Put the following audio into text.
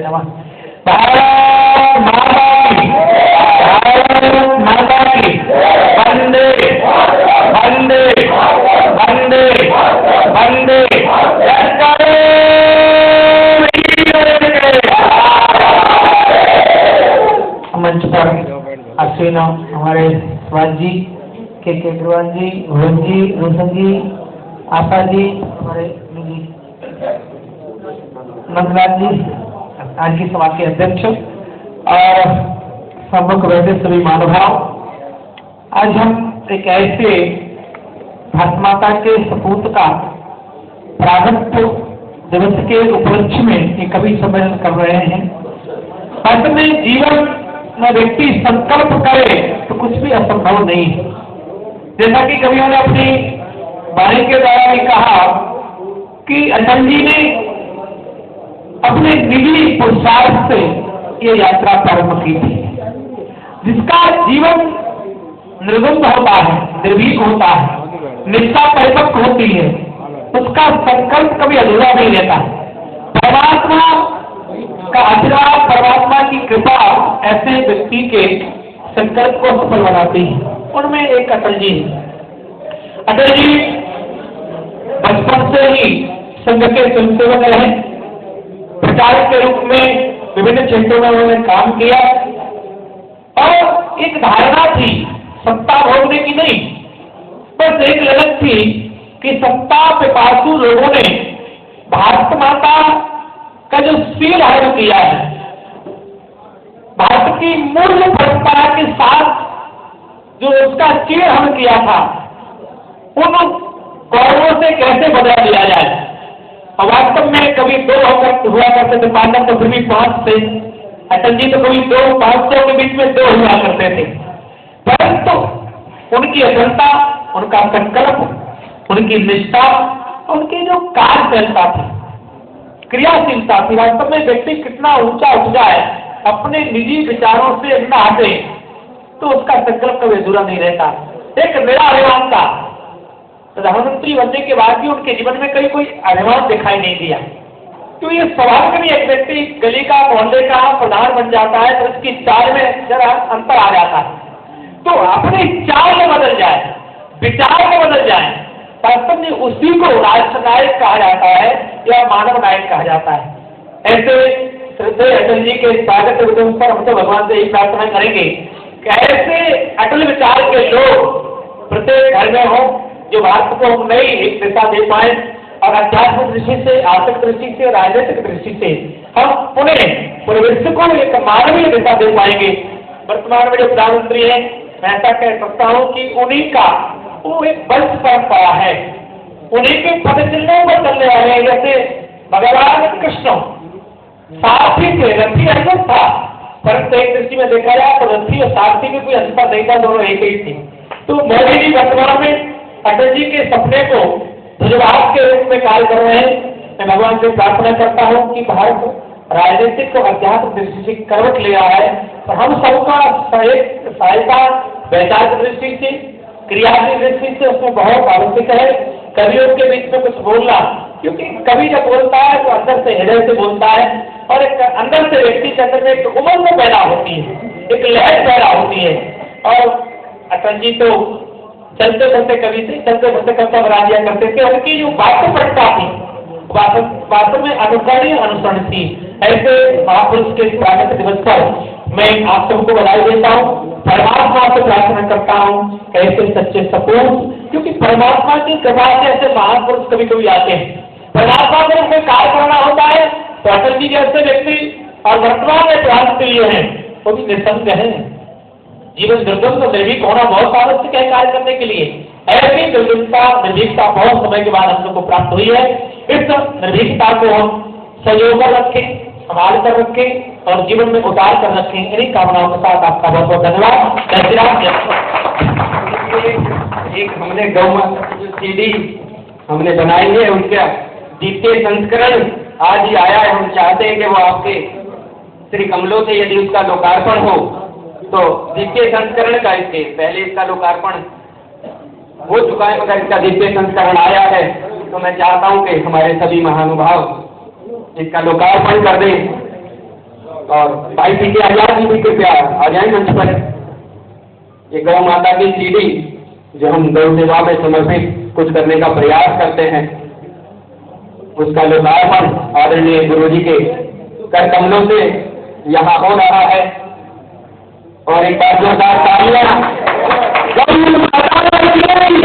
नमः। भारत माता की, भारत माता की, वंदे वंदे वंदे वंदे। मंच पर अश्विन हमारे स्वाद जी, के अग्रवाल जी, भवन जी, रोशन जी, आशा जी, हमारे नंदलाल जी, आज की सभा के अध्यक्ष और सम्मुख बैठे सभी महानुभाव, आज हम एक ऐसे भारत माता के सपूत का प्रागट्य दिवस के उपलक्ष्य में एक कवि सम्मेलन कर रहे हैं। वास्तव में जीवन में व्यक्ति संकल्प करे तो कुछ भी असंभव नहीं है। जैसा कि कवियों ने अपनी वाणी के द्वारा भी कहा कि अटल जी ने अपने निजी पुरुषार्थ से ये यात्रा प्रारंभ की थी। जिसका जीवन निर्बंध होता है, निर्भीक होता है, निष्ठा परिपक्व होती है, उसका संकल्प कभी अधूरा नहीं रहता। परमात्मा का आशीर्वाद, परमात्मा की कृपा ऐसे व्यक्ति के संकल्प को सफल बनाती है। उनमें एक अटल जी है। अटल जी बचपन से ही संघ के स्वयंसेवक रहे, प्रचारक के रूप में विभिन्न क्षेत्रों में उन्होंने काम किया और एक धारणा थी सत्ता भोगने की नहीं, बस एक लगन थी कि सत्ता पिपासु लोगों ने भारत माता का जो शील हरण किया है, भारत की मूल परंपरा के साथ जो उसका चीरहरण किया था, उन गौरवों से कैसे बदला दिया जाए। और वास्तव में कभी दो होकर हुआ करते थे, पांडव तो फिर भी 5 थे, अटल जी तो कभी 200-500 के बीच में 2 हुआ करते थे। परंतु उनकी अचलता, उनका संकल्प, उनकी निष्ठा, उनकी जो कार्यशीलता थी, क्रियाशीलता थी, वास्तव में व्यक्ति कितना ऊंचा उठ जाए, अपने निजी विचारों से न हटे तो उसका संकल्प कभी अधूरा नहीं रहता। एक नया अभिमान था, प्रधानमंत्री बनने के बाद भी उनके जीवन में कहीं कोई अभिमान दिखाई नहीं दिया। तो ये स्वाभाविक नहीं, एक व्यक्ति गली का, मोहल्ले का प्रधान बन जाता है तो उसकी चाल में जरा अंतर आ जाता है। तो अपनी चाल में बदल जाए, विचार में बदल जाए, वास्तव में उसी को राष्ट्र नायक कहा जाता है या मानव नायक कहा जाता है। ऐसे श्रद्धेय अटल जी के स्वागत उद्यम पर हम तो भगवान से यही प्रार्थना करेंगे कि ऐसे अटल विचार के लोग प्रत्येक घर में हो, जो भारत को हम नई एक दिशा दे पाए और आध्यात्मिक दृष्टि से, आर्थिक दृष्टि से, राजनीतिक दृष्टि से हम पूरे विश्व को एक मानवीय दिशा दे पाएंगे। वर्तमान में जो प्रधानमंत्री है, मैं ऐसा कह सकता हूँ कि उन्हीं का वो एक वंश परंपरा है, उन्हीं के पद चिन्हों पर चलने वाले हैं। जैसे भगवान कृष्ण सारथी थे, रथी अलग था, परंतु एक दृष्टि में देखा जाए तो रथी और सारथी में कोई अंतर नहीं था, दोनों एक ही थे। तो मोदी जी वर्तमान में अटल जी के सपने को ध्वजवाहक के रूप में कार्य कर रहे हैं। मैं भगवान से प्रार्थना करता हूँ कि भारत राजनीतिक को अध्यात्म दृष्टि से करवट ले रहा है, और हम सबका सहायता वैचारिक दृष्टि से, क्रिया की दृष्टि से उसमें बहुत आवश्यक है। कवियों के बीच में कुछ बोलना, क्योंकि कवि जब बोलता है तो अंदर से, हृदय से बोलता है, और एक अंदर से व्यक्ति के अंदर में एक उमंग पैदा होती है, एक लहर पैदा होती है। और अटल जी तो चलते चलते कवि थे, चलते चलते कविता बना दिया करते थे। उनकी जो वाक्यपटता थी वास्तव में अनुकरणीय अनुसरण थी। ऐसे महापुरुष के स्वागत दिवस पर मैं आप सबको बधाई देता हूँ, परमात्मा से प्रार्थना करता हूँ कैसे सच्चे सपूत, क्योंकि परमात्मा की कृपा से ऐसे महापुरुष कभी कभी आते हैं। परमात्मा को उनमें कार्य करना होता है तो अटल जी जैसे व्यक्ति और वर्तमान में प्रधानमंत्री लिए हैं वो भी निसंग है। जीवन निर्दोष और निर्भीक होना बहुत आवश्यक है कार्य करने के लिए। ऐसी निर्भीकता बहुत समय के बाद हम लोग को प्राप्त हुई है। इस निर्भीकता को हम सहयोग कर रखें, संभाल कर रखें और जीवन में उतार कर रखें। इन्हीं कामनाओं के साथ आपका बहुत बहुत धन्यवाद। जय श्री राम। एक हमने गौ माता जो CD हमने बनाई है, उनका द्वितीय संस्करण आज ही आया है। हम चाहते हैं कि वो आपके श्री कमलों से यदि उसका लोकार्पण हो तो द्वितीय संस्करण का, इसके पहले इसका लोकार्पण हो चुका है, मगर इसका द्वितीय संस्करण आया है। तो मैं चाहता हूं कि हमारे सभी महानुभाव इसका लोकार्पण कर दें और भाई सी के आजाद जी भी कृपया आ जाए मंच पर। ये गौ माता की सीडी जो हम गौ सेवा में समर्पित कुछ करने का प्रयास करते हैं, उसका लोकार्पण आदरणीय गुरु जी के कर कमलों से यहाँ हो रहा है। और एक बार जोरदार तालियां गौ माता की